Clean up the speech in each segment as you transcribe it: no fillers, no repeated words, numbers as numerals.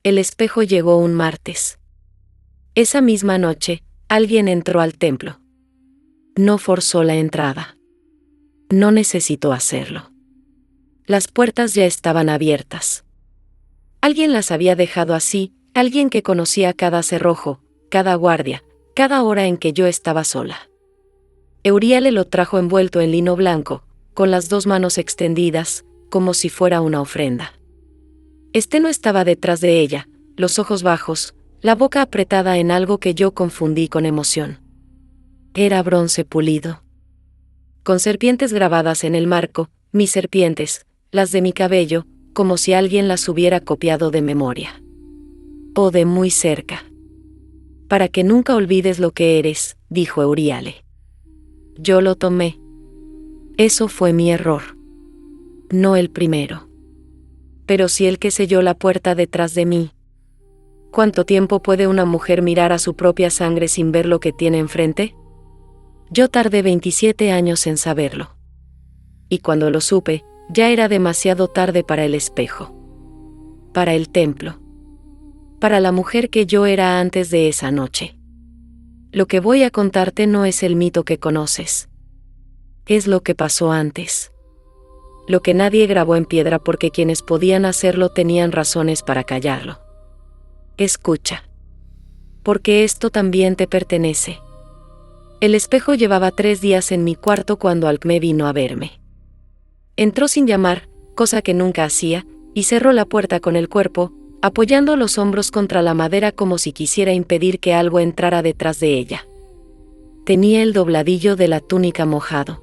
El espejo llegó un martes. Esa misma noche, alguien entró al templo. No forzó la entrada. No necesitó hacerlo. Las puertas ya estaban abiertas. Alguien las había dejado así, alguien que conocía cada cerrojo, cada guardia, cada hora en que yo estaba sola. Euríale lo trajo envuelto en lino blanco, con las dos manos extendidas, como si fuera una ofrenda. No estaba detrás de ella, los ojos bajos, la boca apretada en algo que yo confundí con emoción. Era bronce pulido. Con serpientes grabadas en el marco, mis serpientes, las de mi cabello, como si alguien las hubiera copiado de memoria. O de muy cerca. Para que nunca olvides lo que eres, dijo Euríale. Yo lo tomé. Eso fue mi error. No el primero. Pero sí el que selló la puerta detrás de mí. ¿Cuánto tiempo puede una mujer mirar a su propia sangre sin ver lo que tiene enfrente? Yo tardé 27 años en saberlo. Y cuando lo supe, ya era demasiado tarde para el espejo. Para el templo. Para la mujer que yo era antes de esa noche. Lo que voy a contarte no es el mito que conoces. Es lo que pasó antes. Lo que nadie grabó en piedra porque quienes podían hacerlo tenían razones para callarlo. Escucha. Porque esto también te pertenece. El espejo llevaba 3 días en mi cuarto cuando Alcmé vino a verme. Entró sin llamar, cosa que nunca hacía, y cerró la puerta con el cuerpo, apoyando los hombros contra la madera como si quisiera impedir que algo entrara detrás de ella. Tenía el dobladillo de la túnica mojado.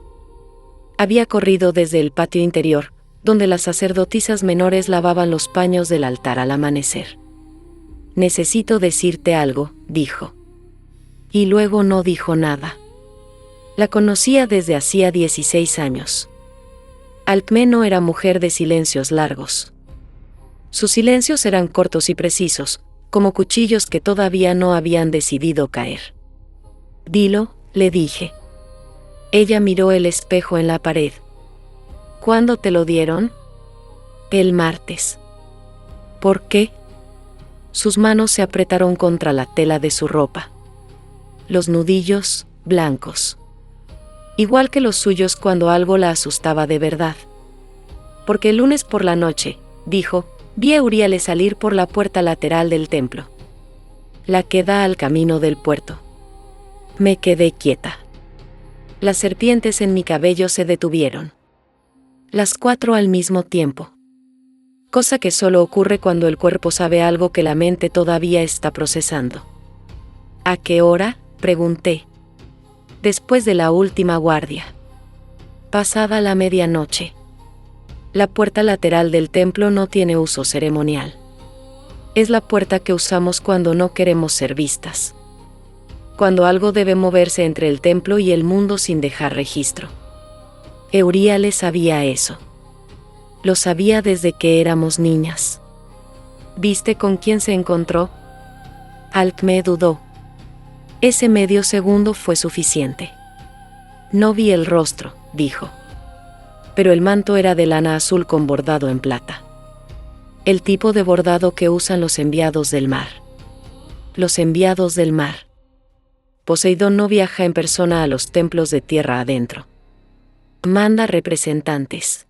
Había corrido desde el patio interior, donde las sacerdotisas menores lavaban los paños del altar al amanecer. Necesito decirte algo, dijo. Y luego no dijo nada. La conocía desde hacía 16 años. Alcmé no era mujer de silencios largos. Sus silencios eran cortos y precisos, como cuchillos que todavía no habían decidido caer. Dilo, le dije. Ella miró el espejo en la pared. ¿Cuándo te lo dieron? El martes. ¿Por qué? Sus manos se apretaron contra la tela de su ropa. Los nudillos, blancos. Igual que los suyos cuando algo la asustaba de verdad. Porque el lunes por la noche, dijo, vi a Euríale salir por la puerta lateral del templo. La que da al camino del puerto. Me quedé quieta. Las serpientes en mi cabello se detuvieron. Las 4 al mismo tiempo. Cosa que solo ocurre cuando el cuerpo sabe algo que la mente todavía está procesando. ¿A qué hora?, pregunté. Después de la última guardia. Pasada la medianoche. La puerta lateral del templo no tiene uso ceremonial. Es la puerta que usamos cuando no queremos ser vistas. Cuando algo debe moverse entre el templo y el mundo sin dejar registro. Euríale sabía eso. Lo sabía desde que éramos niñas. ¿Viste con quién se encontró? Alcmé dudó. Ese medio segundo fue suficiente. No vi el rostro, dijo. Pero el manto era de lana azul con bordado en plata. El tipo de bordado que usan los enviados del mar. Los enviados del mar. Poseidón no viaja en persona a los templos de tierra adentro. Manda representantes.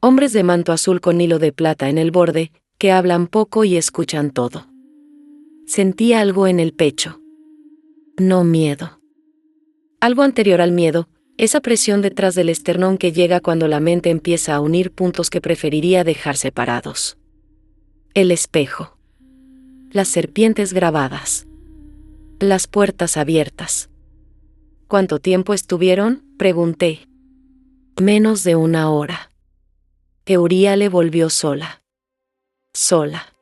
Hombres de manto azul con hilo de plata en el borde, que hablan poco y escuchan todo. Sentí algo en el pecho. No miedo. Algo anterior al miedo, esa presión detrás del esternón que llega cuando la mente empieza a unir puntos que preferiría dejar separados. El espejo. Las serpientes grabadas. Las puertas abiertas. ¿Cuánto tiempo estuvieron?, pregunté. Menos de 1 hora. Euríale volvió sola. Sola.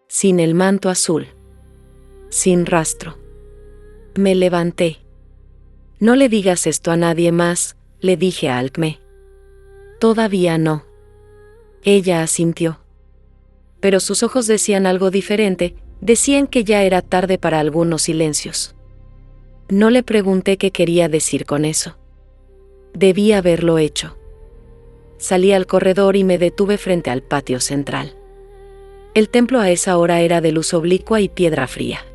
Sin el manto azul. Sin rastro. Me levanté. No le digas esto a nadie más, le dije a Alcmé. Todavía no. Ella asintió. Pero sus ojos decían algo diferente, decían que ya era tarde para algunos silencios. No le pregunté qué quería decir con eso. Debí haberlo hecho. Salí al corredor y me detuve frente al patio central. El templo a esa hora era de luz oblicua y piedra fría.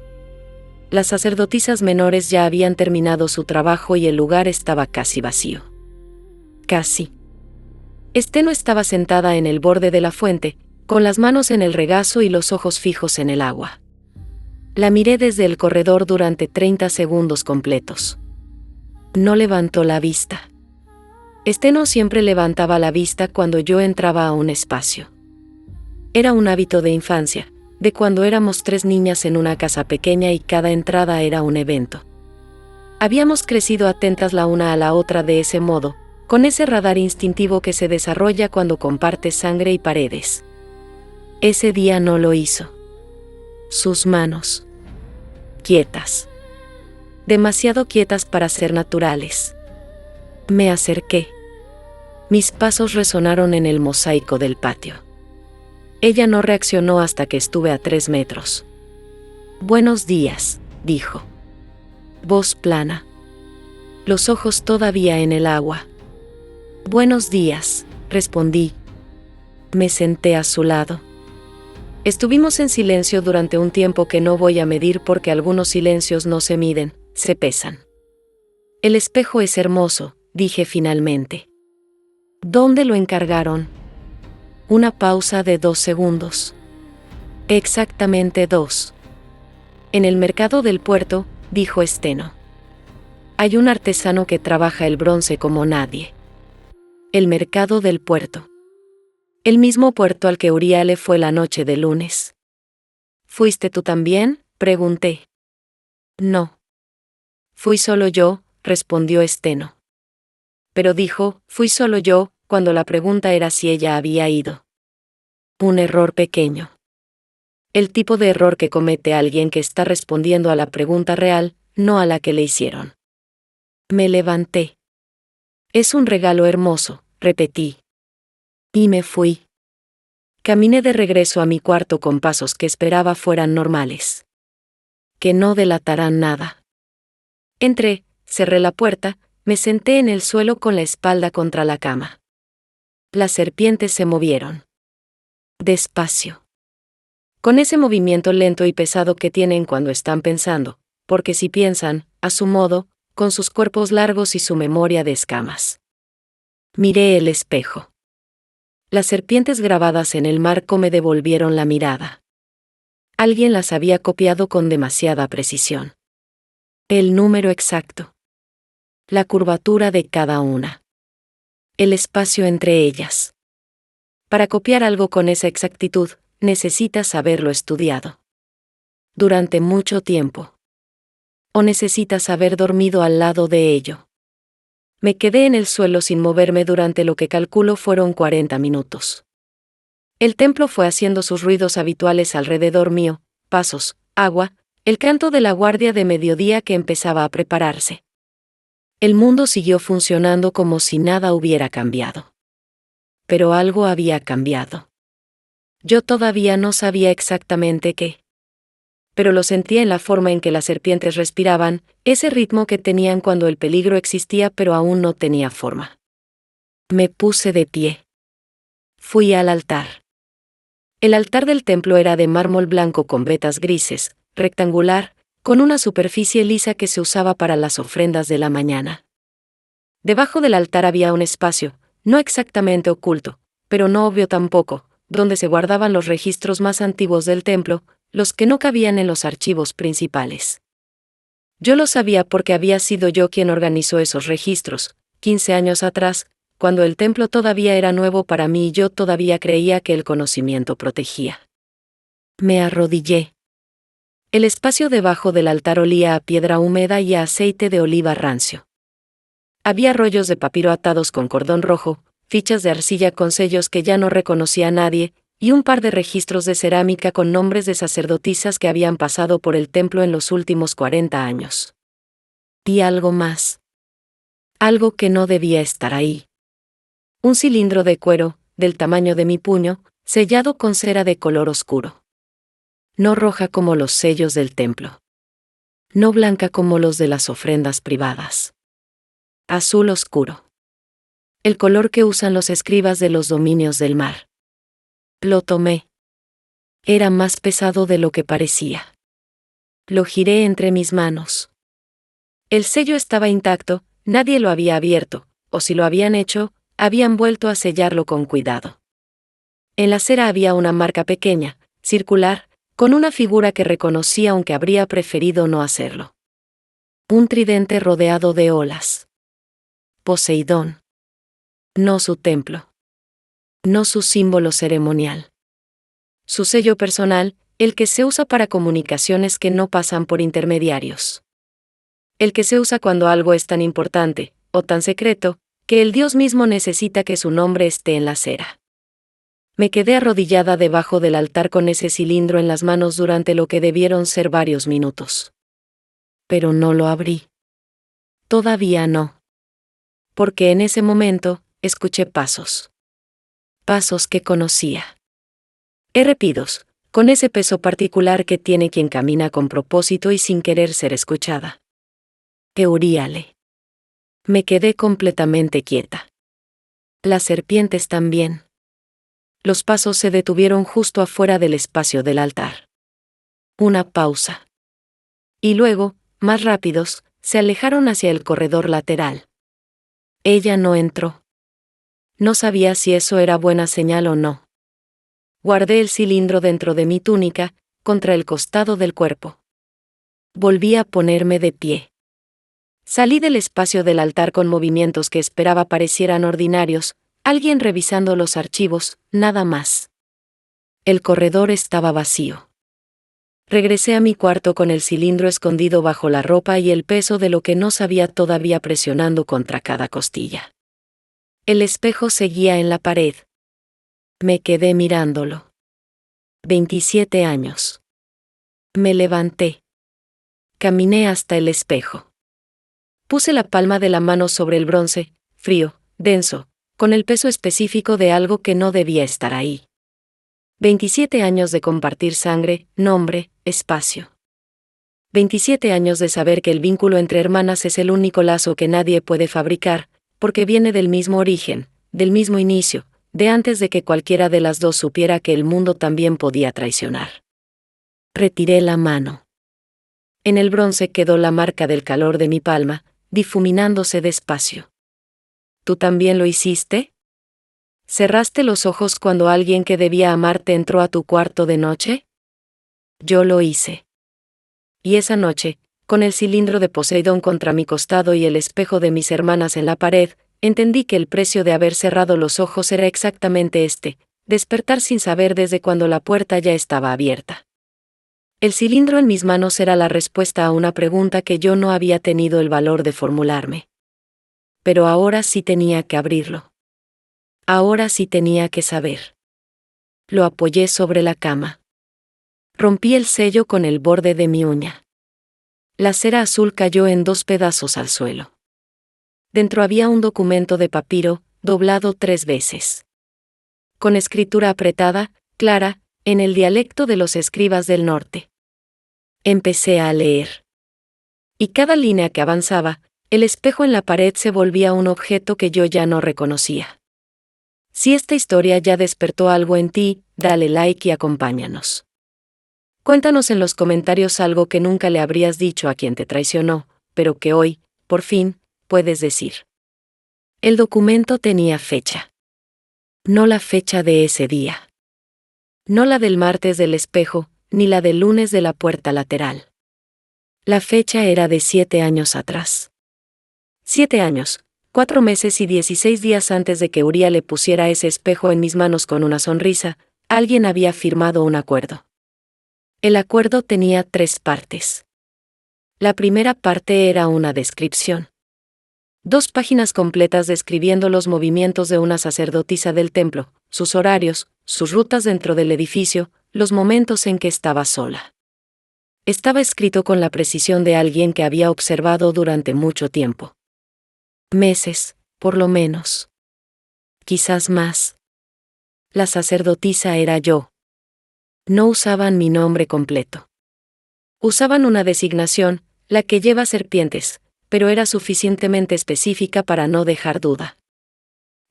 Las sacerdotisas menores ya habían terminado su trabajo y el lugar estaba casi vacío. Casi. Steno estaba sentada en el borde de la fuente, con las manos en el regazo y los ojos fijos en el agua. La miré desde el corredor durante 30 segundos completos. No levantó la vista. Steno siempre levantaba la vista cuando yo entraba a un espacio. Era un hábito de infancia, de cuando éramos 3 niñas en una casa pequeña y cada entrada era un evento. Habíamos crecido atentas la una a la otra de ese modo, con ese radar instintivo que se desarrolla cuando compartes sangre y paredes. Ese día no lo hizo. Sus manos. Quietas. Demasiado quietas para ser naturales. Me acerqué. Mis pasos resonaron en el mosaico del patio. Ella no reaccionó hasta que estuve a 3 metros. «Buenos días», dijo. Voz plana. Los ojos todavía en el agua. «Buenos días», respondí. Me senté a su lado. Estuvimos en silencio durante un tiempo que no voy a medir porque algunos silencios no se miden, se pesan. «El espejo es hermoso», dije finalmente. «¿Dónde lo encargaron?» Una pausa de 2 segundos. Exactamente 2. En el mercado del puerto, dijo Steno. Hay un artesano que trabaja el bronce como nadie. El mercado del puerto. El mismo puerto al que Uriale fue la noche de lunes. ¿Fuiste tú también?, pregunté. No. Fui solo yo, respondió Steno. Pero dijo, fui solo yo, cuando la pregunta era si ella había ido. Un error pequeño. El tipo de error que comete alguien que está respondiendo a la pregunta real, no a la que le hicieron. Me levanté. Es un regalo hermoso, repetí. Y me fui. Caminé de regreso a mi cuarto con pasos que esperaba fueran normales. Que no delataran nada. Entré, cerré la puerta, me senté en el suelo con la espalda contra la cama. Las serpientes se movieron. Despacio. Con ese movimiento lento y pesado que tienen cuando están pensando, porque si piensan, a su modo, con sus cuerpos largos y su memoria de escamas. Miré el espejo. Las serpientes grabadas en el marco me devolvieron la mirada. Alguien las había copiado con demasiada precisión. El número exacto. La curvatura de cada una. El espacio entre ellas. Para copiar algo con esa exactitud, necesitas haberlo estudiado. Durante mucho tiempo. O necesitas haber dormido al lado de ello. Me quedé en el suelo sin moverme durante lo que calculo fueron 40 minutos. El templo fue haciendo sus ruidos habituales alrededor mío, pasos, agua, el canto de la guardia de mediodía que empezaba a prepararse. El mundo siguió funcionando como si nada hubiera cambiado. Pero algo había cambiado. Yo todavía no sabía exactamente qué. Pero lo sentía en la forma en que las serpientes respiraban, ese ritmo que tenían cuando el peligro existía pero aún no tenía forma. Me puse de pie. Fui al altar. El altar del templo era de mármol blanco con vetas grises, rectangular, con una superficie lisa que se usaba para las ofrendas de la mañana. Debajo del altar había un espacio, no exactamente oculto, pero no obvio tampoco, donde se guardaban los registros más antiguos del templo, los que no cabían en los archivos principales. Yo lo sabía porque había sido yo quien organizó esos registros, 15 años atrás, cuando el templo todavía era nuevo para mí y yo todavía creía que el conocimiento protegía. Me arrodillé. El espacio debajo del altar olía a piedra húmeda y a aceite de oliva rancio. Había rollos de papiro atados con cordón rojo, fichas de arcilla con sellos que ya no reconocía a nadie, y un par de registros de cerámica con nombres de sacerdotisas que habían pasado por el templo en los últimos 40 años. Y algo más. Algo que no debía estar ahí. Un cilindro de cuero, del tamaño de mi puño, sellado con cera de color oscuro. No roja como los sellos del templo. No blanca como los de las ofrendas privadas. Azul oscuro. El color que usan los escribas de los dominios del mar. Lo tomé. Era más pesado de lo que parecía. Lo giré entre mis manos. El sello estaba intacto, nadie lo había abierto, o si lo habían hecho, habían vuelto a sellarlo con cuidado. En la cera había una marca pequeña, circular, con una figura que reconocí aunque habría preferido no hacerlo. Un tridente rodeado de olas. Poseidón. No su templo. No su símbolo ceremonial. Su sello personal, el que se usa para comunicaciones que no pasan por intermediarios. El que se usa cuando algo es tan importante, o tan secreto, que el Dios mismo necesita que su nombre esté en la cera. Me quedé arrodillada debajo del altar con ese cilindro en las manos durante lo que debieron ser varios minutos. Pero no lo abrí. Todavía no. Porque en ese momento, escuché pasos. Pasos que conocía. Errepidos, con ese peso particular que tiene quien camina con propósito y sin querer ser escuchada. Euríale. Me quedé completamente quieta. Las serpientes también. Los pasos se detuvieron justo afuera del espacio del altar. Una pausa. Y luego, más rápidos, se alejaron hacia el corredor lateral. Ella no entró. No sabía si eso era buena señal o no. Guardé el cilindro dentro de mi túnica, contra el costado del cuerpo. Volví a ponerme de pie. Salí del espacio del altar con movimientos que esperaba parecieran ordinarios, alguien revisando los archivos, nada más. El corredor estaba vacío. Regresé a mi cuarto con el cilindro escondido bajo la ropa y el peso de lo que no sabía todavía presionando contra cada costilla. El espejo seguía en la pared. Me quedé mirándolo. 27 años. Me levanté. Caminé hasta el espejo. Puse la palma de la mano sobre el bronce, frío, denso, con el peso específico de algo que no debía estar ahí. 27 años de compartir sangre, nombre, espacio. 27 años de saber que el vínculo entre hermanas es el único lazo que nadie puede fabricar, porque viene del mismo origen, del mismo inicio, de antes de que cualquiera de las dos supiera que el mundo también podía traicionar. Retiré la mano. En el bronce quedó la marca del calor de mi palma, difuminándose despacio. ¿Tú también lo hiciste? ¿Cerraste los ojos cuando alguien que debía amarte entró a tu cuarto de noche? Yo lo hice. Y esa noche, con el cilindro de Poseidón contra mi costado y el espejo de mis hermanas en la pared, entendí que el precio de haber cerrado los ojos era exactamente este, despertar sin saber desde cuando la puerta ya estaba abierta. El cilindro en mis manos era la respuesta a una pregunta que yo no había tenido el valor de formularme. Pero ahora sí tenía que abrirlo. Ahora sí tenía que saber. Lo apoyé sobre la cama. Rompí el sello con el borde de mi uña. La cera azul cayó en 2 pedazos al suelo. Dentro había un documento de papiro, doblado 3 veces. Con escritura apretada, clara, en el dialecto de los escribas del norte. Empecé a leer. Y cada línea que avanzaba, el espejo en la pared se volvía un objeto que yo ya no reconocía. Si esta historia ya despertó algo en ti, dale like y acompáñanos. Cuéntanos en los comentarios algo que nunca le habrías dicho a quien te traicionó, pero que hoy, por fin, puedes decir. El documento tenía fecha. No la fecha de ese día. No la del martes del espejo, ni la del lunes de la puerta lateral. La fecha era de 7 años atrás. 7 años, 4 meses y 16 días antes de que Uriah le pusiera ese espejo en mis manos con una sonrisa, alguien había firmado un acuerdo. El acuerdo tenía 3 partes. La primera parte era una descripción. 2 páginas completas describiendo los movimientos de una sacerdotisa del templo, sus horarios, sus rutas dentro del edificio, los momentos en que estaba sola. Estaba escrito con la precisión de alguien que había observado durante mucho tiempo. Meses, por lo menos. Quizás más. La sacerdotisa era yo. No usaban mi nombre completo. Usaban una designación, la que lleva serpientes, pero era suficientemente específica para no dejar duda.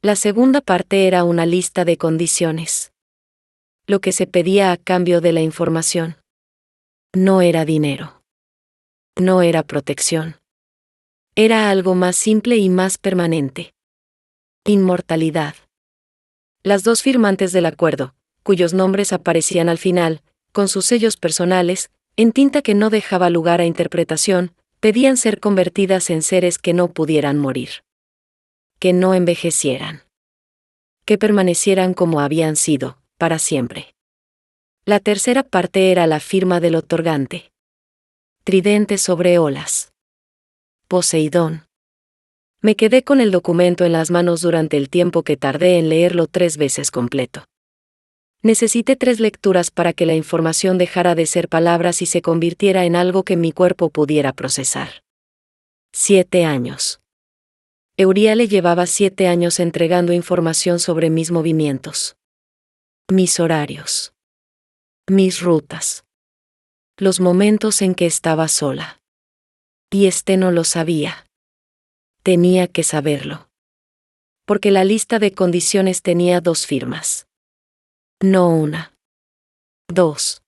La segunda parte era una lista de condiciones. lo que se pedía a cambio de la información. No era dinero. No era protección. Era algo más simple y más permanente. Inmortalidad. Las dos firmantes del acuerdo, cuyos nombres aparecían al final, con sus sellos personales, en tinta que no dejaba lugar a interpretación, pedían ser convertidas en seres que no pudieran morir. Que no envejecieran. Que permanecieran como habían sido, para siempre. La tercera parte era la firma del otorgante. Tridente sobre olas. Poseidón. Me quedé con el documento en las manos durante el tiempo que tardé en leerlo 3 veces completo. Necesité 3 lecturas para que la información dejara de ser palabras y se convirtiera en algo que mi cuerpo pudiera procesar. 7 años. Euriale llevaba 7 años entregando información sobre mis movimientos. Mis horarios. Mis rutas. Los momentos en que estaba sola. Y no lo sabía. Tenía que saberlo. Porque la lista de condiciones tenía 2 firmas. No una. 2.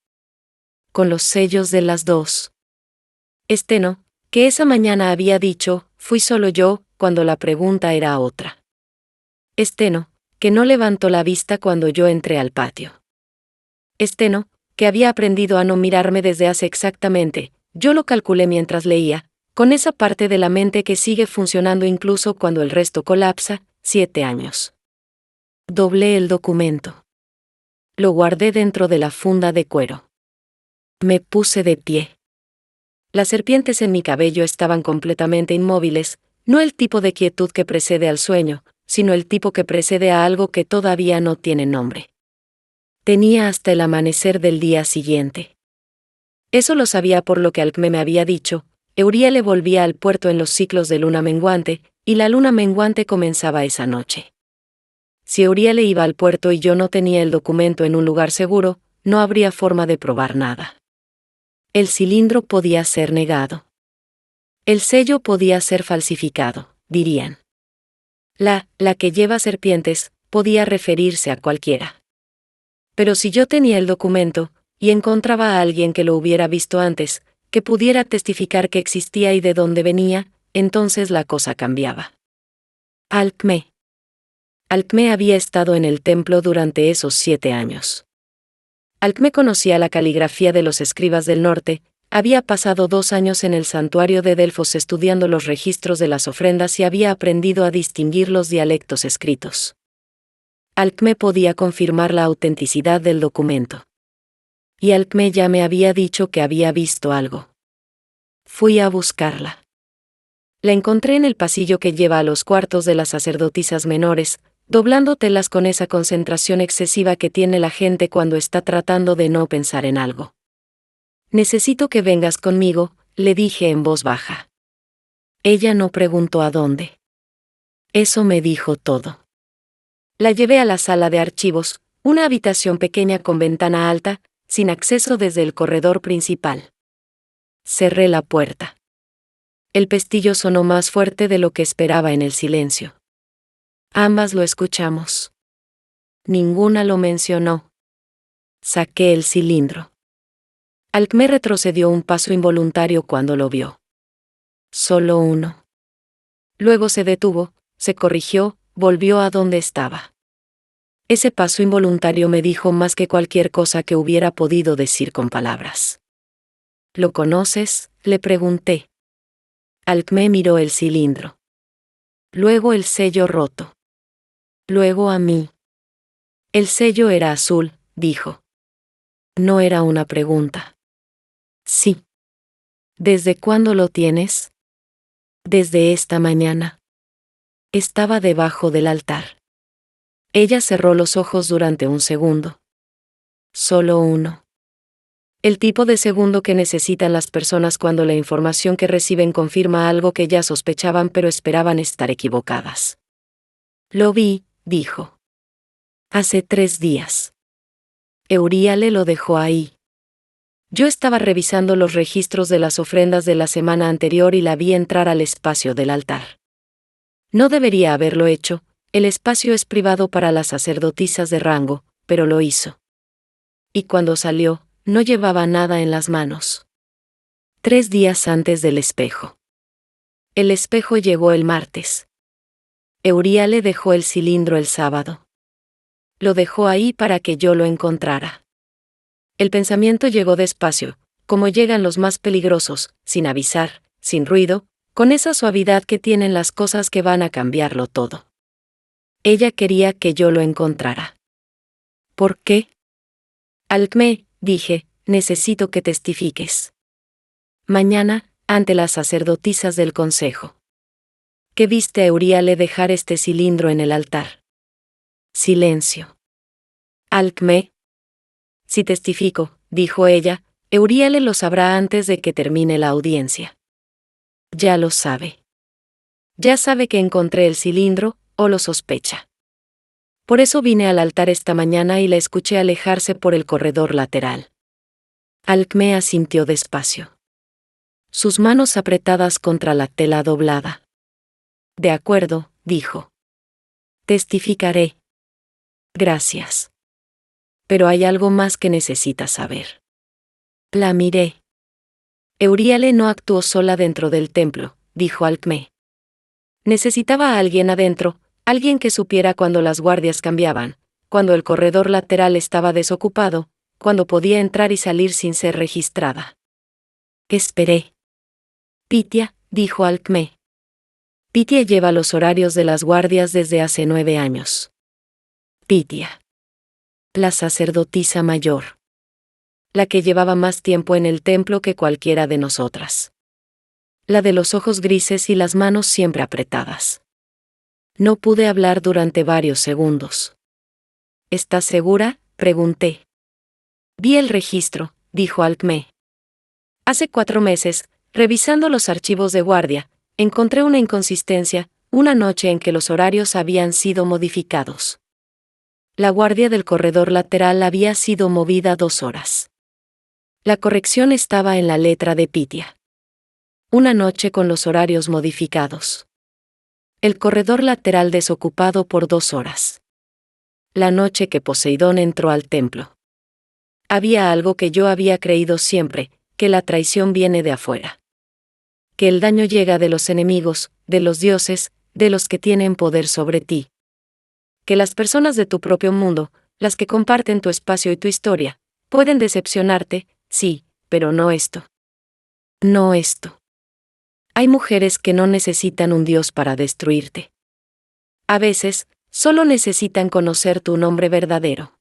Con los sellos de las 2. No, que esa mañana había dicho, fui solo yo, cuando la pregunta era otra. No, que no levantó la vista cuando yo entré al patio. No, que había aprendido a no mirarme desde hace exactamente, yo lo calculé mientras leía, con esa parte de la mente que sigue funcionando incluso cuando el resto colapsa, 7 años. Doblé el documento. Lo guardé dentro de la funda de cuero. Me puse de pie. Las serpientes en mi cabello estaban completamente inmóviles, no el tipo de quietud que precede al sueño, sino el tipo que precede a algo que todavía no tiene nombre. Tenía hasta el amanecer del día siguiente. Eso lo sabía por lo que Alcmé me había dicho. Euriale volvía al puerto en los ciclos de luna menguante, y la luna menguante comenzaba esa noche. Si Euriale iba al puerto y yo no tenía el documento en un lugar seguro, no habría forma de probar nada. El cilindro podía ser negado. El sello podía ser falsificado, dirían. La que lleva serpientes, podía referirse a cualquiera. Pero si yo tenía el documento, y encontraba a alguien que lo hubiera visto antes, que pudiera testificar que existía y de dónde venía, entonces la cosa cambiaba. Alcmé. Alcmé había estado en el templo durante esos 7 años. Alcmé conocía la caligrafía de los escribas del norte, había pasado 2 años en el santuario de Delfos estudiando los registros de las ofrendas y había aprendido a distinguir los dialectos escritos. Alcmé podía confirmar la autenticidad del documento. Y Alcmé ya me había dicho que había visto algo. Fui a buscarla. La encontré en el pasillo que lleva a los cuartos de las sacerdotisas menores, doblando telas con esa concentración excesiva que tiene la gente cuando está tratando de no pensar en algo. Necesito que vengas conmigo, le dije en voz baja. Ella no preguntó a dónde. Eso me dijo todo. La llevé a la sala de archivos, una habitación pequeña con ventana alta, sin acceso desde el corredor principal. Cerré la puerta. El pestillo sonó más fuerte de lo que esperaba en el silencio. Ambas lo escuchamos. Ninguna lo mencionó. Saqué el cilindro. Alcmé retrocedió un paso involuntario cuando lo vio. Solo uno. Luego se detuvo, se corrigió, volvió a donde estaba. Ese paso involuntario me dijo más que cualquier cosa que hubiera podido decir con palabras. ¿Lo conoces?, le pregunté. Alcmé miró el cilindro. Luego el sello roto. Luego a mí. El sello era azul, dijo. No era una pregunta. Sí. ¿Desde cuándo lo tienes? Desde esta mañana. Estaba debajo del altar. Ella cerró los ojos durante un segundo. Solo uno. El tipo de segundo que necesitan las personas cuando la información que reciben confirma algo que ya sospechaban pero esperaban estar equivocadas. Lo vi, dijo. Hace 3 días. Euriale lo dejó ahí. Yo estaba revisando los registros de las ofrendas de la semana anterior y la vi entrar al espacio del altar. No debería haberlo hecho, el espacio es privado para las sacerdotisas de rango, pero lo hizo. y cuando salió, no llevaba nada en las manos. 3 días antes del espejo. El espejo llegó el martes. Euriale dejó el cilindro el sábado. Lo dejó ahí para que yo lo encontrara. El pensamiento llegó despacio, como llegan los más peligrosos, sin avisar, sin ruido, con esa suavidad que tienen las cosas que van a cambiarlo todo. Ella quería que yo lo encontrara. ¿Por qué? Alcmé, dije, necesito que testifiques. Mañana, ante las sacerdotisas del consejo. ¿Qué viste a Euriale dejar este cilindro en el altar? Silencio. Alcmé. Si testifico, dijo ella, Euriale lo sabrá antes de que termine la audiencia. Ya lo sabe. Ya sabe que encontré el cilindro, o lo sospecha. Por eso vine al altar esta mañana y la escuché alejarse por el corredor lateral. Alcmé asintió despacio. Sus manos apretadas contra la tela doblada. De acuerdo, dijo. Testificaré. Gracias. Pero hay algo más que necesitas saber. La miré. Euriale no actuó sola dentro del templo, dijo Alcmé. Necesitaba a alguien adentro, alguien que supiera cuando las guardias cambiaban, cuando el corredor lateral estaba desocupado, cuando podía entrar y salir sin ser registrada. Esperé. Pitia, dijo Alcmé. Pitia lleva los horarios de las guardias desde hace 9 años. Pitia. La sacerdotisa mayor. La que llevaba más tiempo en el templo que cualquiera de nosotras. La de los ojos grises y las manos siempre apretadas. No pude hablar durante varios segundos. ¿Estás segura?, pregunté. Vi el registro, dijo Alcmé. Hace 4 meses, revisando los archivos de guardia, encontré una inconsistencia, una noche en que los horarios habían sido modificados. La guardia del corredor lateral había sido movida 2 horas. La corrección estaba en la letra de Pitia. Una noche con los horarios modificados. El corredor lateral desocupado por 2 horas. La noche que Poseidón entró al templo. Había algo que yo había creído siempre, que la traición viene de afuera. Que el daño llega de los enemigos, de los dioses, de los que tienen poder sobre ti. Que las personas de tu propio mundo, las que comparten tu espacio y tu historia, pueden decepcionarte, sí, pero no esto. No esto. Hay mujeres que no necesitan un dios para destruirte. A veces, solo necesitan conocer tu nombre verdadero.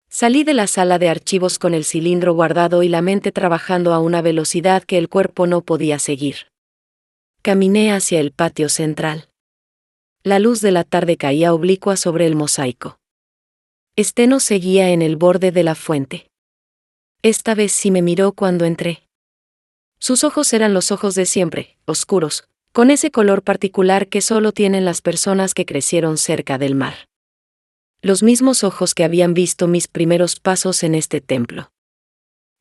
Salí de la sala de archivos con el cilindro guardado y la mente trabajando a una velocidad que el cuerpo no podía seguir. Caminé hacia el patio central. La luz de la tarde caía oblicua sobre el mosaico. Steno seguía en el borde de la fuente. Esta vez sí me miró cuando entré. Sus ojos eran los ojos de siempre, oscuros, con ese color particular que solo tienen las personas que crecieron cerca del mar. Los mismos ojos que habían visto mis primeros pasos en este templo.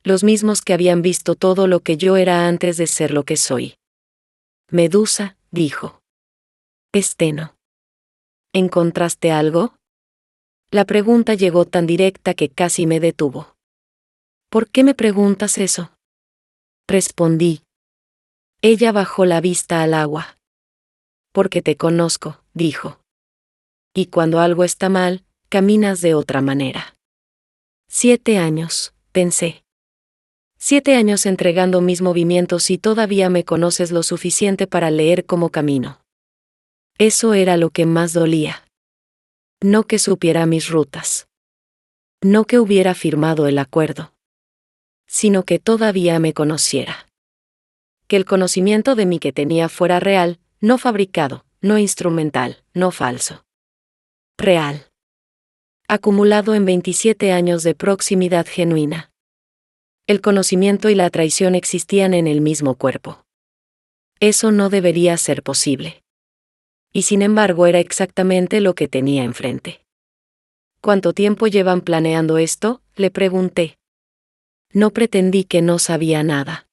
Los mismos que habían visto todo lo que yo era antes de ser lo que soy. Medusa, dijo. Steno. ¿Encontraste algo? La pregunta llegó tan directa que casi me detuvo. ¿Por qué me preguntas eso? Respondí. Ella bajó la vista al agua. Porque te conozco, dijo. Y cuando algo está mal, caminas de otra manera. 7 años, pensé. 7 años entregando mis movimientos y todavía me conoces lo suficiente para leer cómo camino. Eso era lo que más dolía. No que supiera mis rutas. No que hubiera firmado el acuerdo. Sino que todavía me conociera. Que el conocimiento de mí que tenía fuera real, no fabricado, no instrumental, no falso. Real. Acumulado en 27 años de proximidad genuina. El conocimiento y la traición existían en el mismo cuerpo. Eso no debería ser posible. Y sin embargo era exactamente lo que tenía enfrente. ¿Cuánto tiempo llevan planeando esto?, le pregunté. No pretendí que no sabía nada.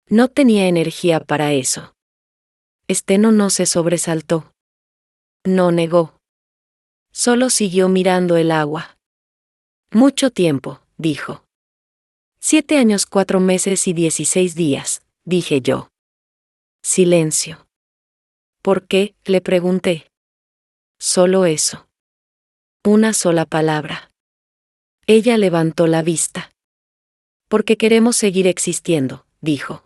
No tenía energía para eso. Steno no se sobresaltó. No negó. Solo siguió mirando el agua. Mucho tiempo, dijo. 7 años, 4 meses y 16 días, dije yo. Silencio. ¿Por qué?, le pregunté. Solo eso. Una sola palabra. Ella levantó la vista. Porque queremos seguir existiendo, dijo.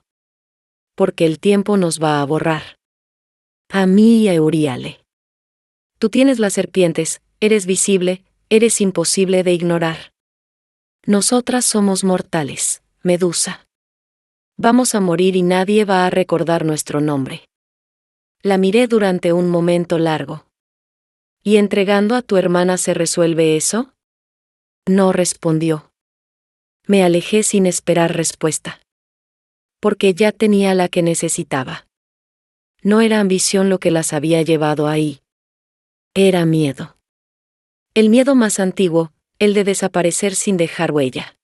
Porque el tiempo nos va a borrar. A mí y a Euriale. Tú tienes las serpientes, eres visible, eres imposible de ignorar. Nosotras somos mortales, Medusa. Vamos a morir y nadie va a recordar nuestro nombre. La miré durante un momento largo. ¿Y entregando a tu hermana se resuelve eso? No respondió. Me alejé sin esperar respuesta. Porque ya tenía la que necesitaba. No era ambición lo que las había llevado ahí. Era miedo. El miedo más antiguo, el de desaparecer sin dejar huella.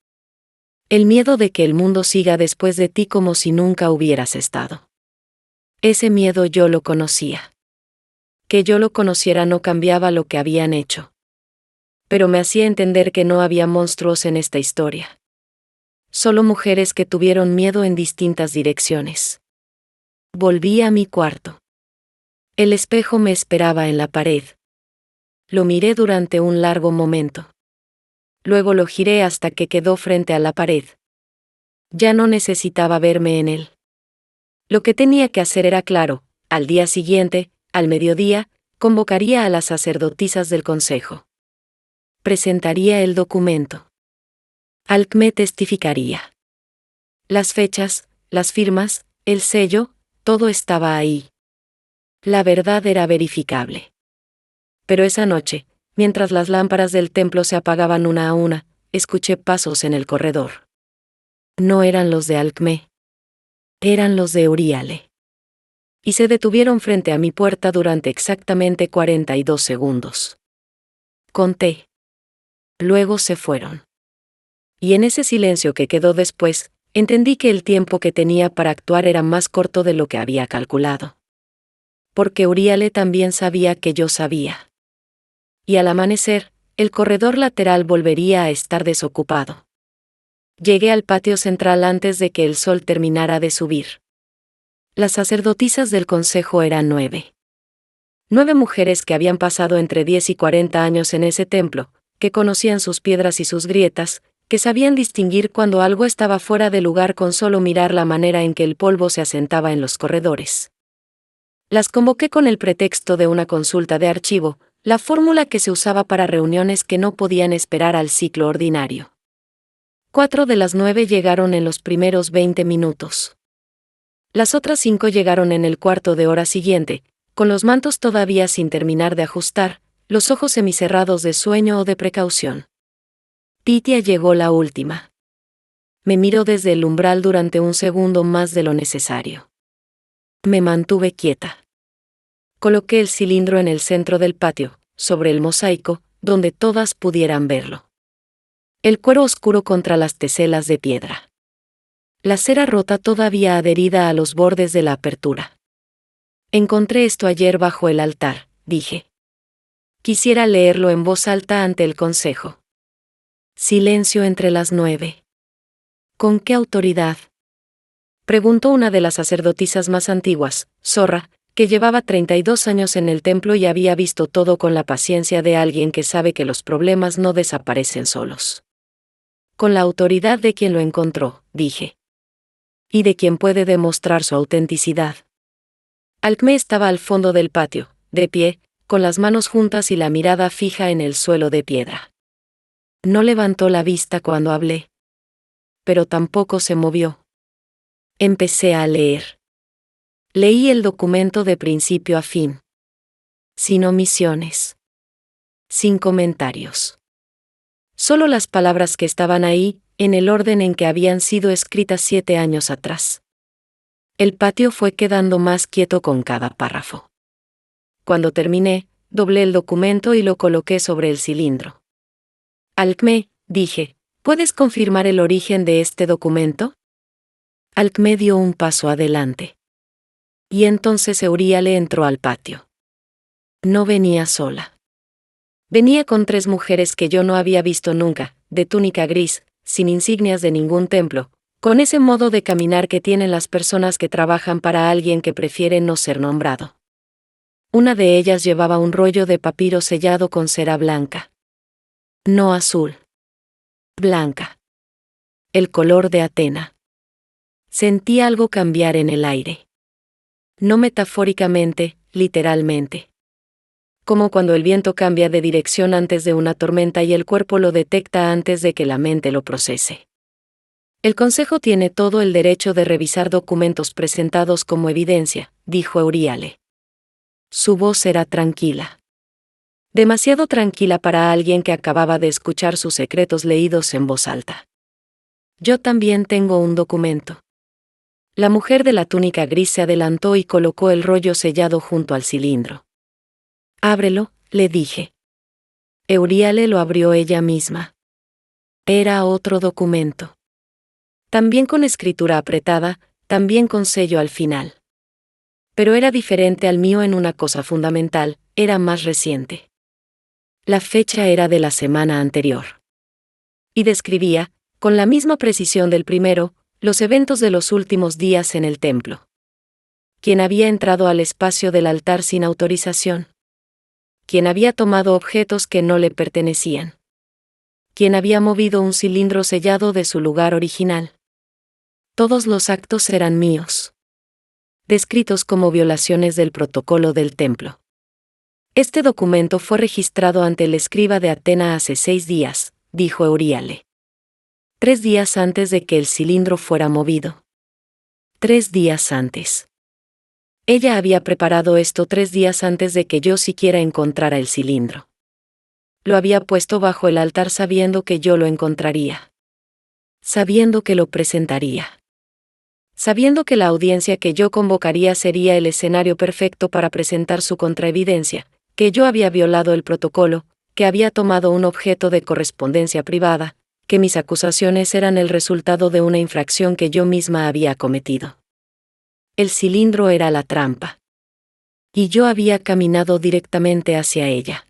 El miedo de que el mundo siga después de ti como si nunca hubieras estado. Ese miedo yo lo conocía. Que yo lo conociera no cambiaba lo que habían hecho. Pero me hacía entender que no había monstruos en esta historia. Solo mujeres que tuvieron miedo en distintas direcciones. Volví a mi cuarto. El espejo me esperaba en la pared. Lo miré durante un largo momento. Luego lo giré hasta que quedó frente a la pared. Ya no necesitaba verme en él. Lo que tenía que hacer era claro: al día siguiente, al mediodía, convocaría a las sacerdotisas del consejo. Presentaría el documento. Alcmé testificaría. Las fechas, las firmas, el sello, todo estaba ahí. La verdad era verificable. Pero esa noche, mientras las lámparas del templo se apagaban una a una, escuché pasos en el corredor. No eran los de Alcmé. Eran los de Euriale. Y se detuvieron frente a mi puerta durante exactamente 42 segundos. Conté. Luego se fueron. Y en ese silencio que quedó después, entendí que el tiempo que tenía para actuar era más corto de lo que había calculado. Porque Euriale también sabía que yo sabía. Y al amanecer, el corredor lateral volvería a estar desocupado. Llegué al patio central antes de que el sol terminara de subir. Las sacerdotisas del consejo eran 9. 9 mujeres que habían pasado entre 10 y 40 años en ese templo, que conocían sus piedras y sus grietas, que sabían distinguir cuando algo estaba fuera de lugar con solo mirar la manera en que el polvo se asentaba en los corredores. Las convoqué con el pretexto de una consulta de archivo, la fórmula que se usaba para reuniones que no podían esperar al ciclo ordinario. 4 de las 9 llegaron en los primeros 20 minutos. Las otras 5 llegaron en el cuarto de hora siguiente, con los mantos todavía sin terminar de ajustar, los ojos semicerrados de sueño o de precaución. Titia llegó la última. Me miró desde el umbral durante un segundo más de lo necesario. Me mantuve quieta. Coloqué el cilindro en el centro del patio, sobre el mosaico, donde todas pudieran verlo. El cuero oscuro contra las teselas de piedra. La cera rota todavía adherida a los bordes de la apertura. Encontré esto ayer bajo el altar, dije. Quisiera leerlo en voz alta ante el consejo. Silencio entre las 9. ¿Con qué autoridad?, preguntó una de las sacerdotisas más antiguas, Zorra, que llevaba 32 años en el templo y había visto todo con la paciencia de alguien que sabe que los problemas no desaparecen solos. Con la autoridad de quien lo encontró, dije. Y de quien puede demostrar su autenticidad. Alcmé estaba al fondo del patio, de pie, con las manos juntas y la mirada fija en el suelo de piedra. No levantó la vista cuando hablé. Pero tampoco se movió. Empecé a leer. Leí el documento de principio a fin. Sin omisiones. Sin comentarios. Solo las palabras que estaban ahí, en el orden en que habían sido escritas 7 años atrás. El patio fue quedando más quieto con cada párrafo. Cuando terminé, doblé el documento y lo coloqué sobre el cilindro. Alcmé, dije, ¿puedes confirmar el origen de este documento? Alcmé dio un paso adelante. Y entonces Euriale entró al patio. No venía sola. Venía con 3 mujeres que yo no había visto nunca, de túnica gris, sin insignias de ningún templo, con ese modo de caminar que tienen las personas que trabajan para alguien que prefiere no ser nombrado. Una de ellas llevaba un rollo de papiro sellado con cera blanca. No azul. Blanca. El color de Atena. Sentí algo cambiar en el aire. No metafóricamente, literalmente. Como cuando el viento cambia de dirección antes de una tormenta y el cuerpo lo detecta antes de que la mente lo procese. El Consejo tiene todo el derecho de revisar documentos presentados como evidencia, dijo Euríale. Su voz era tranquila. Demasiado tranquila para alguien que acababa de escuchar sus secretos leídos en voz alta. Yo también tengo un documento. La mujer de la túnica gris se adelantó y colocó el rollo sellado junto al cilindro. Ábrelo, le dije. Euríale lo abrió ella misma. Era otro documento. También con escritura apretada, también con sello al final. Pero era diferente al mío en una cosa fundamental, era más reciente. La fecha era de la semana anterior. Y describía, con la misma precisión del primero, los eventos de los últimos días en el templo. ¿Quién había entrado al espacio del altar sin autorización? ¿Quién había tomado objetos que no le pertenecían? ¿Quién había movido un cilindro sellado de su lugar original? Todos los actos eran míos, descritos como violaciones del protocolo del templo. Este documento fue registrado ante el escriba de Atena hace 6 días, dijo Euríale. 3 días antes de que el cilindro fuera movido. 3 días antes. Ella había preparado esto 3 días antes de que yo siquiera encontrara el cilindro. Lo había puesto bajo el altar sabiendo que yo lo encontraría. Sabiendo que lo presentaría. Sabiendo que la audiencia que yo convocaría sería el escenario perfecto para presentar su contraevidencia, que yo había violado el protocolo, que había tomado un objeto de correspondencia privada, que mis acusaciones eran el resultado de una infracción que yo misma había cometido. El cilindro era la trampa. Y yo había caminado directamente hacia ella.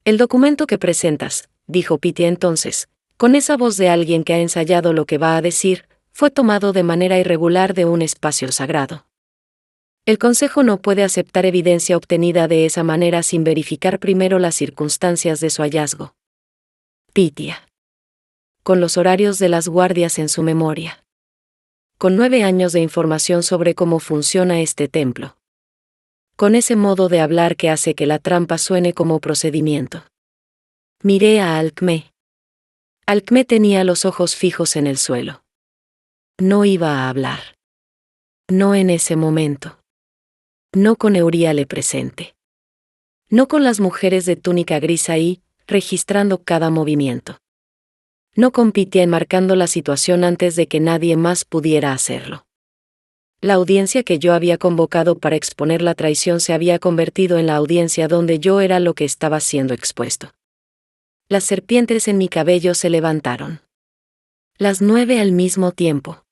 El documento que presentas, dijo Pitya entonces, con esa voz de alguien que ha ensayado lo que va a decir, fue tomado de manera irregular de un espacio sagrado. El Consejo no puede aceptar evidencia obtenida de esa manera sin verificar primero las circunstancias de su hallazgo. Pitya. Con los horarios de las guardias en su memoria. Con 9 años de información sobre cómo funciona este templo. Con ese modo de hablar que hace que la trampa suene como procedimiento. Miré a Alcmé. Alcmé tenía los ojos fijos en el suelo. No iba a hablar. No en ese momento. No con Euríale presente. No con las mujeres de túnica gris ahí, registrando cada movimiento. No con Pitya enmarcando la situación antes de que nadie más pudiera hacerlo. La audiencia que yo había convocado para exponer la traición se había convertido en la audiencia donde yo era lo que estaba siendo expuesto. Las serpientes en mi cabello se levantaron. Las 9 al mismo tiempo.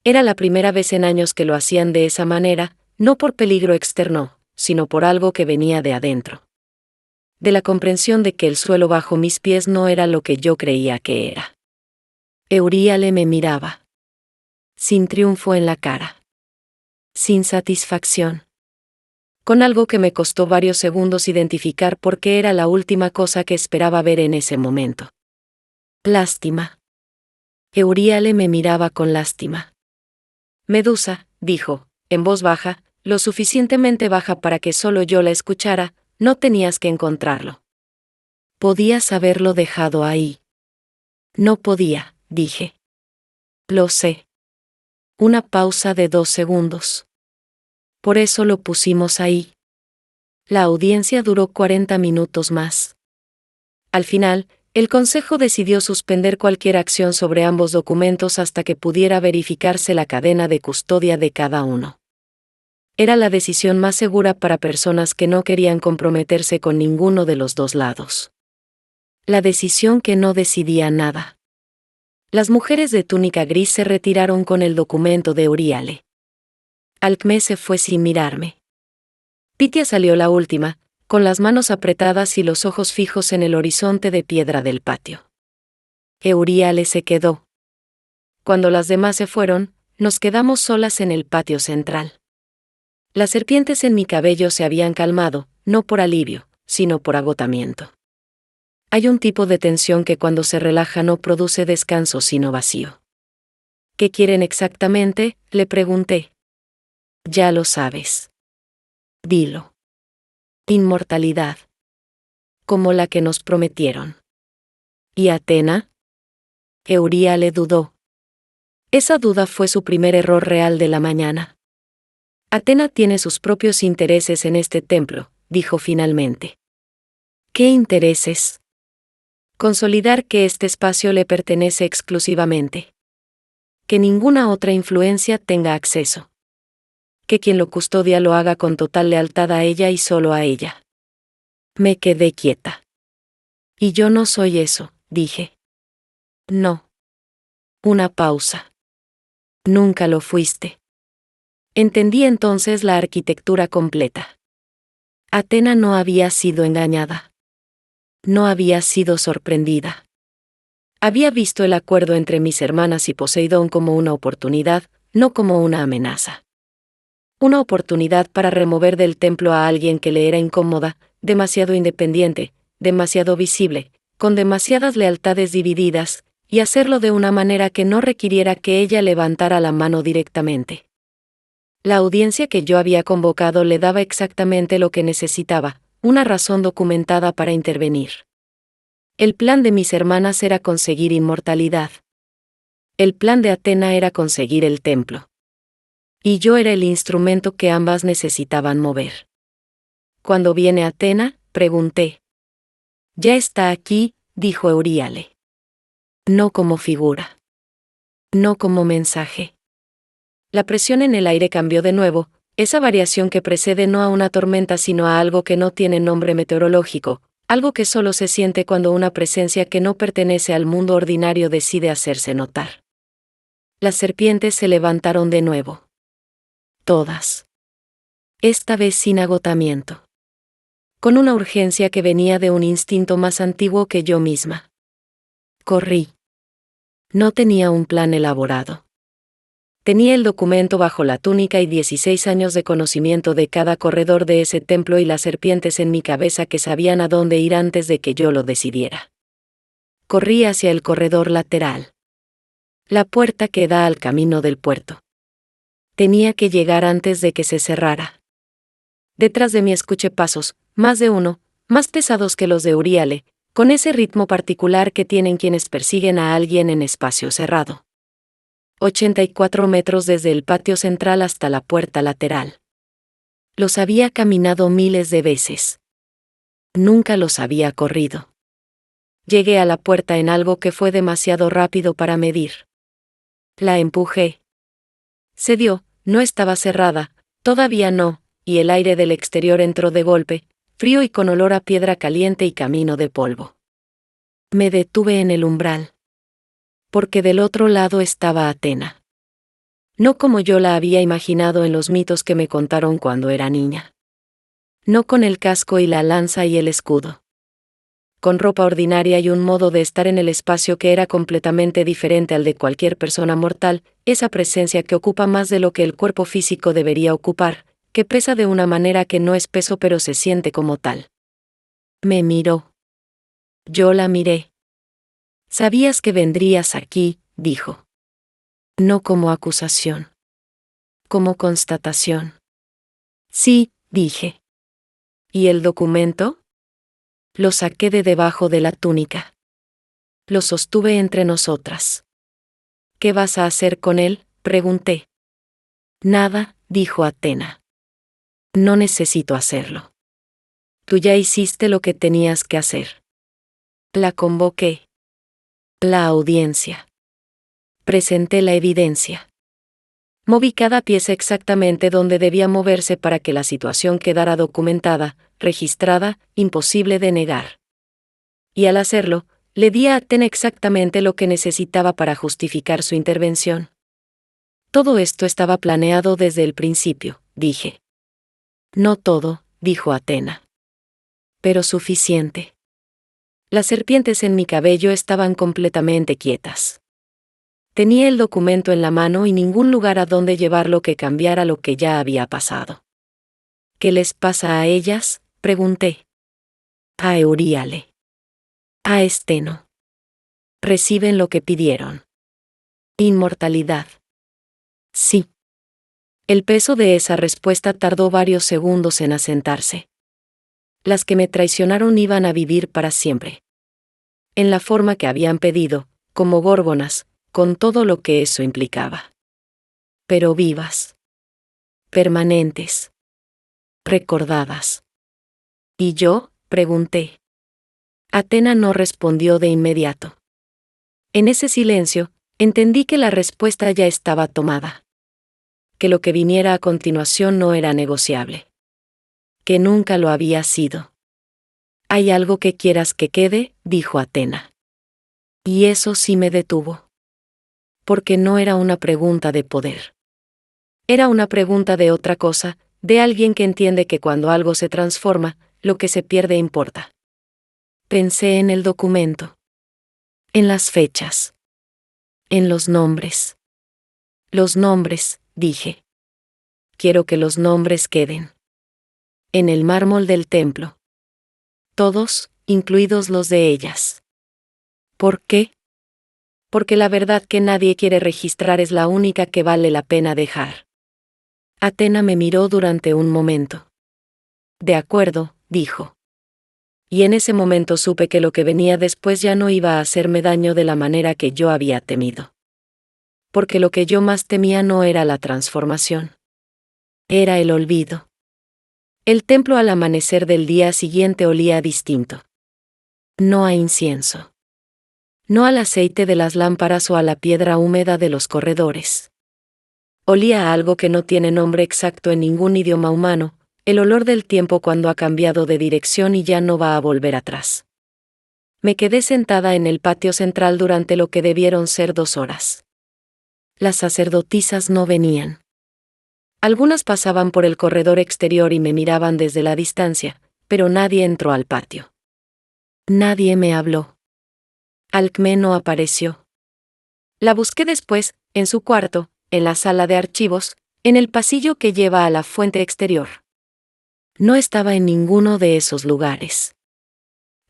Era la primera vez en años que lo hacían de esa manera, no por peligro externo, sino por algo que venía de adentro. De la comprensión de que el suelo bajo mis pies no era lo que yo creía que era. Euríale me miraba. Sin triunfo en la cara. Sin satisfacción. Con algo que me costó varios segundos identificar porque era la última cosa que esperaba ver en ese momento. Lástima. Euríale me miraba con lástima. Medusa, dijo, en voz baja, lo suficientemente baja para que solo yo la escuchara, no tenías que encontrarlo. Podías haberlo dejado ahí. No podía, dije. Lo sé. Una pausa de 2 segundos. Por eso lo pusimos ahí. La audiencia duró 40 minutos más. Al final, el Consejo decidió suspender cualquier acción sobre ambos documentos hasta que pudiera verificarse la cadena de custodia de cada uno. Era la decisión más segura para personas que no querían comprometerse con ninguno de los dos lados. La decisión que no decidía nada. Las mujeres de túnica gris se retiraron con el documento de Euríale. Alcmé se fue sin mirarme. Pitya salió la última, con las manos apretadas y los ojos fijos en el horizonte de piedra del patio. Euríale se quedó. Cuando las demás se fueron, nos quedamos solas en el patio central. Las serpientes en mi cabello se habían calmado, no por alivio, sino por agotamiento. Hay un tipo de tensión que cuando se relaja no produce descanso sino vacío. ¿Qué quieren exactamente?, le pregunté. Ya lo sabes. Dilo. Inmortalidad. Como la que nos prometieron. ¿Y Atena? Euríale dudó. Esa duda fue su primer error real de la mañana. Atena tiene sus propios intereses en este templo, dijo finalmente. ¿Qué intereses? Consolidar que este espacio le pertenece exclusivamente. Que ninguna otra influencia tenga acceso. Que quien lo custodia lo haga con total lealtad a ella y solo a ella. Me quedé quieta. Y yo no soy eso, dije. No. Una pausa. Nunca lo fuiste. Entendí entonces la arquitectura completa. Atena no había sido engañada. No había sido sorprendida. Había visto el acuerdo entre mis hermanas y Poseidón como una oportunidad, no como una amenaza. Una oportunidad para remover del templo a alguien que le era incómoda, demasiado independiente, demasiado visible, con demasiadas lealtades divididas, y hacerlo de una manera que no requiriera que ella levantara la mano directamente. La audiencia que yo había convocado le daba exactamente lo que necesitaba, una razón documentada para intervenir. El plan de mis hermanas era conseguir inmortalidad. El plan de Atena era conseguir el templo. Y yo era el instrumento que ambas necesitaban mover. ¿Cuándo viene Atena?, pregunté. Ya está aquí, dijo Euríale. No como figura. No como mensaje. La presión en el aire cambió de nuevo, esa variación que precede no a una tormenta sino a algo que no tiene nombre meteorológico, algo que solo se siente cuando una presencia que no pertenece al mundo ordinario decide hacerse notar. Las serpientes se levantaron de nuevo. Todas. Esta vez sin agotamiento. Con una urgencia que venía de un instinto más antiguo que yo misma. Corrí. No tenía un plan elaborado. Tenía el documento bajo la túnica y 16 años de conocimiento de cada corredor de ese templo y las serpientes en mi cabeza que sabían a dónde ir antes de que yo lo decidiera. Corrí hacia el corredor lateral. La puerta que da al camino del puerto. Tenía que llegar antes de que se cerrara. Detrás de mí escuché pasos, más de uno, más pesados que los de Euríale, con ese ritmo particular que tienen quienes persiguen a alguien en espacio cerrado. 84 metros desde el patio central hasta la puerta lateral. Los había caminado miles de veces. Nunca los había corrido. Llegué a la puerta en algo que fue demasiado rápido para medir. La empujé. Cedió, no estaba cerrada, todavía no, y el aire del exterior entró de golpe, frío y con olor a piedra caliente y camino de polvo. Me detuve en el umbral. Porque del otro lado estaba Atena. No como yo la había imaginado en los mitos que me contaron cuando era niña. No con el casco y la lanza y el escudo. Con ropa ordinaria y un modo de estar en el espacio que era completamente diferente al de cualquier persona mortal, esa presencia que ocupa más de lo que el cuerpo físico debería ocupar, que pesa de una manera que no es peso pero se siente como tal. Me miró. Yo la miré. Sabías que vendrías aquí, dijo. No como acusación. Como constatación. Sí, dije. ¿Y el documento? Lo saqué de debajo de la túnica. Lo sostuve entre nosotras. ¿Qué vas a hacer con él?, pregunté. Nada, dijo Atena. No necesito hacerlo. Tú ya hiciste lo que tenías que hacer. La convoqué. La audiencia. Presenté la evidencia. Moví cada pieza exactamente donde debía moverse para que la situación quedara documentada, registrada, imposible de negar. Y al hacerlo, le di a Atena exactamente lo que necesitaba para justificar su intervención. Todo esto estaba planeado desde el principio, dije. No todo, dijo Atena. Pero suficiente. Las serpientes en mi cabello estaban completamente quietas. Tenía el documento en la mano y ningún lugar a donde llevarlo que cambiara lo que ya había pasado. ¿Qué les pasa a ellas?, pregunté. A Euríale. A Steno. Reciben lo que pidieron. Inmortalidad. Sí. El peso de esa respuesta tardó varios segundos en asentarse. Las que me traicionaron iban a vivir para siempre. En la forma que habían pedido, como górgonas, con todo lo que eso implicaba. Pero vivas. Permanentes. Recordadas. ¿Y yo?, pregunté. Atena no respondió de inmediato. En ese silencio, entendí que la respuesta ya estaba tomada. Que lo que viniera a continuación no era negociable. Que nunca lo había sido. ¿Hay algo que quieras que quede?, dijo Atena. Y eso sí me detuvo. Porque no era una pregunta de poder. Era una pregunta de otra cosa, de alguien que entiende que cuando algo se transforma, lo que se pierde importa. Pensé en el documento. En las fechas. En los nombres. Los nombres, dije. Quiero que los nombres queden. En el mármol del templo. Todos, incluidos los de ellas. ¿Por qué? Porque la verdad que nadie quiere registrar es la única que vale la pena dejar. Atena me miró durante un momento. De acuerdo, dijo. Y en ese momento supe que lo que venía después ya no iba a hacerme daño de la manera que yo había temido. Porque lo que yo más temía no era la transformación. Era el olvido. El templo al amanecer del día siguiente olía distinto. No a incienso. No al aceite de las lámparas o a la piedra húmeda de los corredores. Olía a algo que no tiene nombre exacto en ningún idioma humano, el olor del tiempo cuando ha cambiado de dirección y ya no va a volver atrás. Me quedé sentada en el patio central durante lo que debieron ser 2 horas. Las sacerdotisas no venían. Algunas pasaban por el corredor exterior y me miraban desde la distancia, pero nadie entró al patio. Nadie me habló. Alcmé no apareció. La busqué después, en su cuarto, en la sala de archivos, en el pasillo que lleva a la fuente exterior. No estaba en ninguno de esos lugares.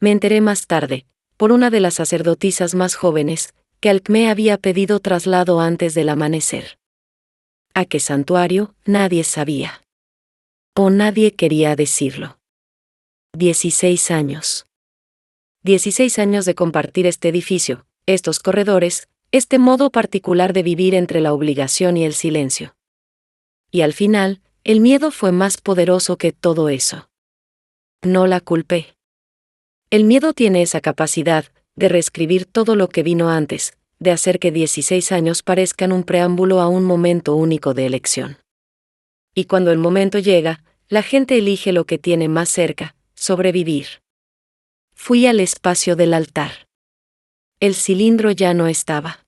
Me enteré más tarde, por una de las sacerdotisas más jóvenes, que Alcmé había pedido traslado antes del amanecer. ¿A qué santuario? Nadie sabía. O nadie quería decirlo. 16 años. 16 años de compartir este edificio, estos corredores, este modo particular de vivir entre la obligación y el silencio. Y al final, el miedo fue más poderoso que todo eso. No la culpé. El miedo tiene esa capacidad de reescribir todo lo que vino antes, de hacer que 16 años parezcan un preámbulo a un momento único de elección. Y cuando el momento llega, la gente elige lo que tiene más cerca, sobrevivir. Fui al espacio del altar. El cilindro ya no estaba.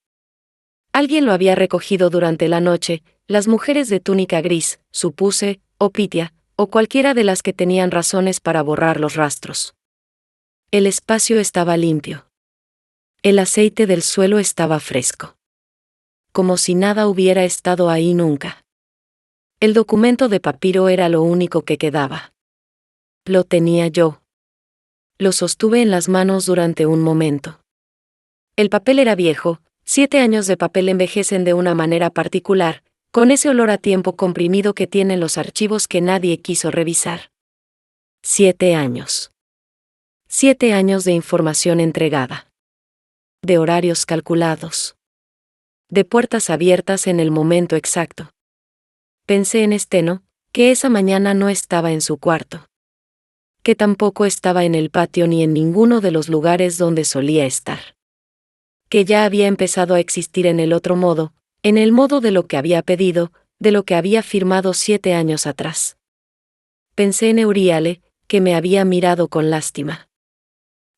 Alguien lo había recogido durante la noche, las mujeres de túnica gris, supuse, o Pitia, o cualquiera de las que tenían razones para borrar los rastros. El espacio estaba limpio. El aceite del suelo estaba fresco. Como si nada hubiera estado ahí nunca. El documento de papiro era lo único que quedaba. Lo tenía yo. Lo sostuve en las manos durante un momento. El papel era viejo, 7 años de papel envejecen de una manera particular, con ese olor a tiempo comprimido que tienen los archivos que nadie quiso revisar. 7 años. 7 años de información entregada. De horarios calculados. De puertas abiertas en el momento exacto. Pensé en Steno, que esa mañana no estaba en su cuarto. Que tampoco estaba en el patio ni en ninguno de los lugares donde solía estar. Que ya había empezado a existir en el otro modo, en el modo de lo que había pedido, de lo que había firmado 7 años atrás. Pensé en Euríale, que me había mirado con lástima.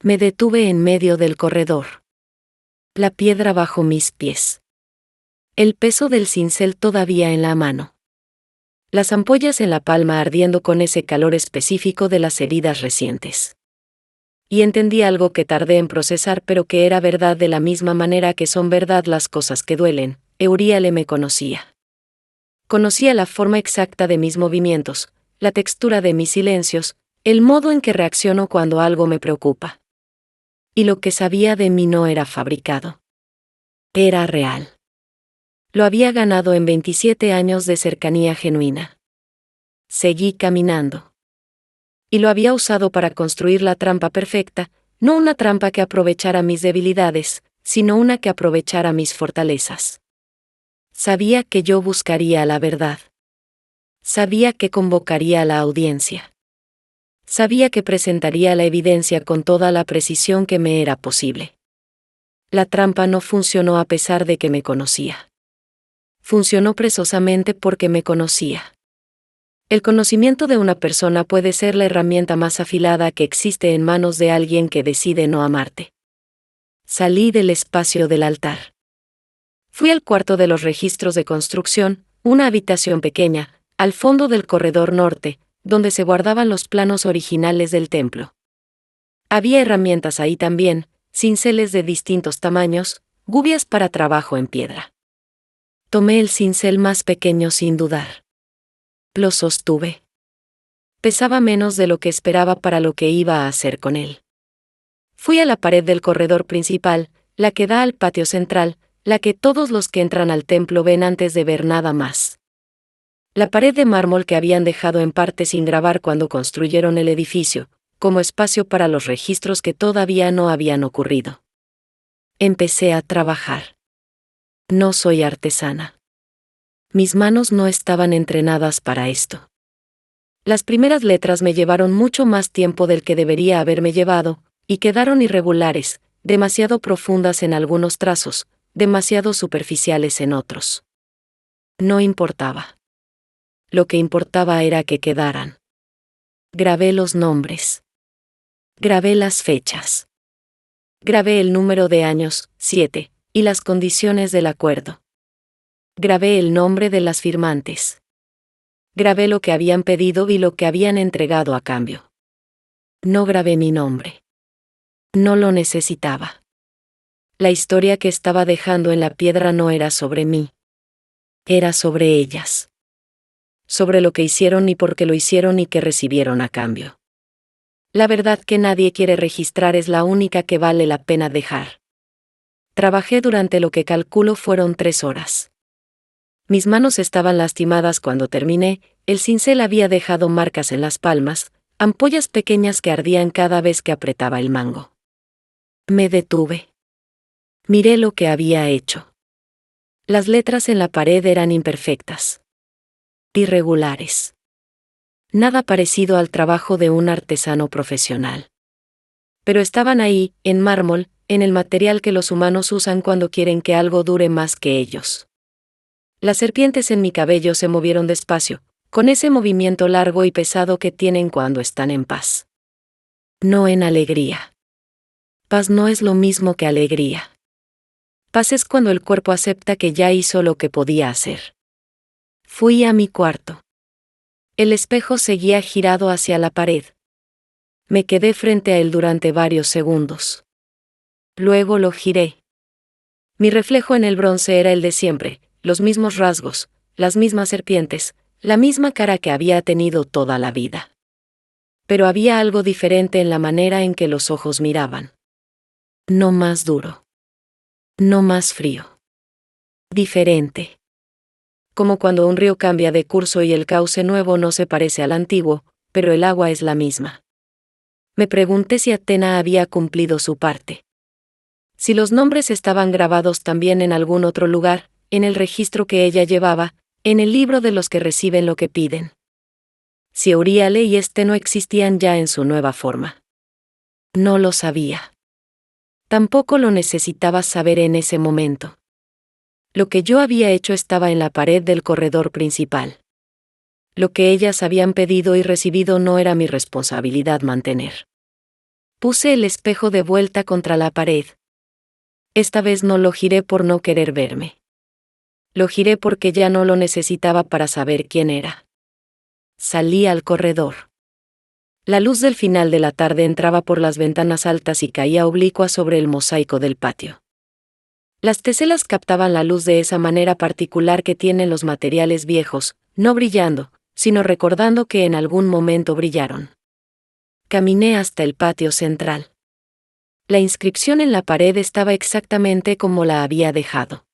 Me detuve en medio del corredor. La piedra bajo mis pies. El peso del cincel todavía en la mano. Las ampollas en la palma ardiendo con ese calor específico de las heridas recientes. Y entendí algo que tardé en procesar, pero que era verdad de la misma manera que son verdad las cosas que duelen. Euriale me conocía. Conocía la forma exacta de mis movimientos, la textura de mis silencios, el modo en que reacciono cuando algo me preocupa. Y lo que sabía de mí no era fabricado. Era real. Lo había ganado en 27 años de cercanía genuina. Seguí caminando. Y lo había usado para construir la trampa perfecta, no una trampa que aprovechara mis debilidades, sino una que aprovechara mis fortalezas. Sabía que yo buscaría la verdad. Sabía que convocaría a la audiencia. Sabía que presentaría la evidencia con toda la precisión que me era posible. La trampa no funcionó a pesar de que me conocía. Funcionó precisamente porque me conocía. El conocimiento de una persona puede ser la herramienta más afilada que existe en manos de alguien que decide no amarte. Salí del espacio del altar. Fui al cuarto de los registros de construcción, una habitación pequeña, al fondo del corredor norte, donde se guardaban los planos originales del templo. Había herramientas ahí también, cinceles de distintos tamaños, gubias para trabajo en piedra. Tomé el cincel más pequeño sin dudar. Lo sostuve. Pesaba menos de lo que esperaba para lo que iba a hacer con él. Fui a la pared del corredor principal, la que da al patio central, la que todos los que entran al templo ven antes de ver nada más. La pared de mármol que habían dejado en parte sin grabar cuando construyeron el edificio, como espacio para los registros que todavía no habían ocurrido. Empecé a trabajar. No soy artesana. Mis manos no estaban entrenadas para esto. Las primeras letras me llevaron mucho más tiempo del que debería haberme llevado, y quedaron irregulares, demasiado profundas en algunos trazos, demasiado superficiales en otros. No importaba. Lo que importaba era que quedaran. Grabé los nombres. Grabé las fechas. Grabé el número de años, 7, y las condiciones del acuerdo. Grabé el nombre de las firmantes. Grabé lo que habían pedido y lo que habían entregado a cambio. No grabé mi nombre. No lo necesitaba. La historia que estaba dejando en la piedra no era sobre mí. Era sobre ellas. Sobre lo que hicieron y por qué lo hicieron y qué recibieron a cambio. La verdad que nadie quiere registrar es la única que vale la pena dejar. Trabajé durante lo que calculo fueron 3 horas. Mis manos estaban lastimadas cuando terminé, el cincel había dejado marcas en las palmas, ampollas pequeñas que ardían cada vez que apretaba el mango. Me detuve. Miré lo que había hecho. Las letras en la pared eran imperfectas. Irregulares. Nada parecido al trabajo de un artesano profesional. Pero estaban ahí, en mármol, en el material que los humanos usan cuando quieren que algo dure más que ellos. Las serpientes en mi cabello se movieron despacio, con ese movimiento largo y pesado que tienen cuando están en paz. No en alegría. Paz no es lo mismo que alegría. Paz es cuando el cuerpo acepta que ya hizo lo que podía hacer. Fui a mi cuarto. El espejo seguía girado hacia la pared. Me quedé frente a él durante varios segundos. Luego lo giré. Mi reflejo en el bronce era el de siempre, los mismos rasgos, las mismas serpientes, la misma cara que había tenido toda la vida. Pero había algo diferente en la manera en que los ojos miraban. No más duro. No más frío. Diferente. Como cuando un río cambia de curso y el cauce nuevo no se parece al antiguo, pero el agua es la misma. Me pregunté si Athena había cumplido su parte. Si los nombres estaban grabados también en algún otro lugar, en el registro que ella llevaba, en el libro de los que reciben lo que piden. Si Euriale y no existían ya en su nueva forma. No lo sabía. Tampoco lo necesitaba saber en ese momento. Lo que yo había hecho estaba en la pared del corredor principal. Lo que ellas habían pedido y recibido no era mi responsabilidad mantener. Puse el espejo de vuelta contra la pared. Esta vez no lo giré por no querer verme. Lo giré porque ya no lo necesitaba para saber quién era. Salí al corredor. La luz del final de la tarde entraba por las ventanas altas y caía oblicua sobre el mosaico del patio. Las teselas captaban la luz de esa manera particular que tienen los materiales viejos, no brillando, sino recordando que en algún momento brillaron. Caminé hasta el patio central. La inscripción en la pared estaba exactamente como la había dejado.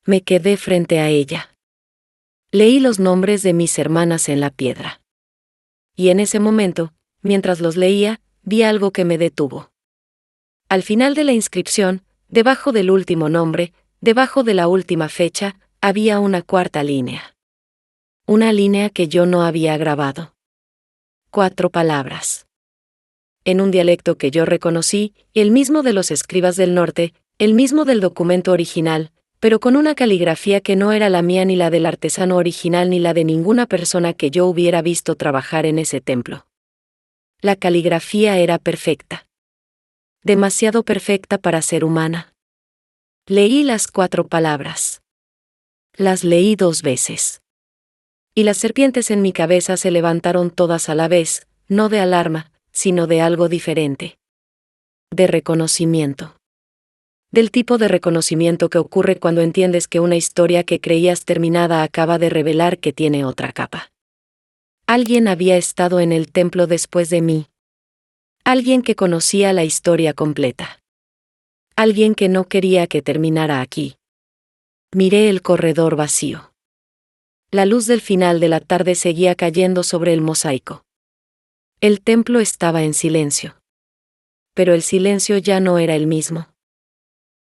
Me quedé frente a ella. Leí los nombres de mis hermanas en la piedra. Y en ese momento, mientras los leía, vi algo que me detuvo. Al final de la inscripción, debajo del último nombre, debajo de la última fecha, había una cuarta línea. Una línea que yo no había grabado. 4 palabras. En un dialecto que yo reconocí, el mismo de los escribas del norte, el mismo del documento original, pero con una caligrafía que no era la mía ni la del artesano original ni la de ninguna persona que yo hubiera visto trabajar en ese templo. La caligrafía era perfecta. Demasiado perfecta para ser humana. Leí las 4 palabras. Las leí 2 veces. Y las serpientes en mi cabeza se levantaron todas a la vez, no de alarma, sino de algo diferente. De reconocimiento. Del tipo de reconocimiento que ocurre cuando entiendes que una historia que creías terminada acaba de revelar que tiene otra capa. Alguien había estado en el templo después de mí. Alguien que conocía la historia completa. Alguien que no quería que terminara aquí. Miré el corredor vacío. La luz del final de la tarde seguía cayendo sobre el mosaico. El templo estaba en silencio. Pero el silencio ya no era el mismo.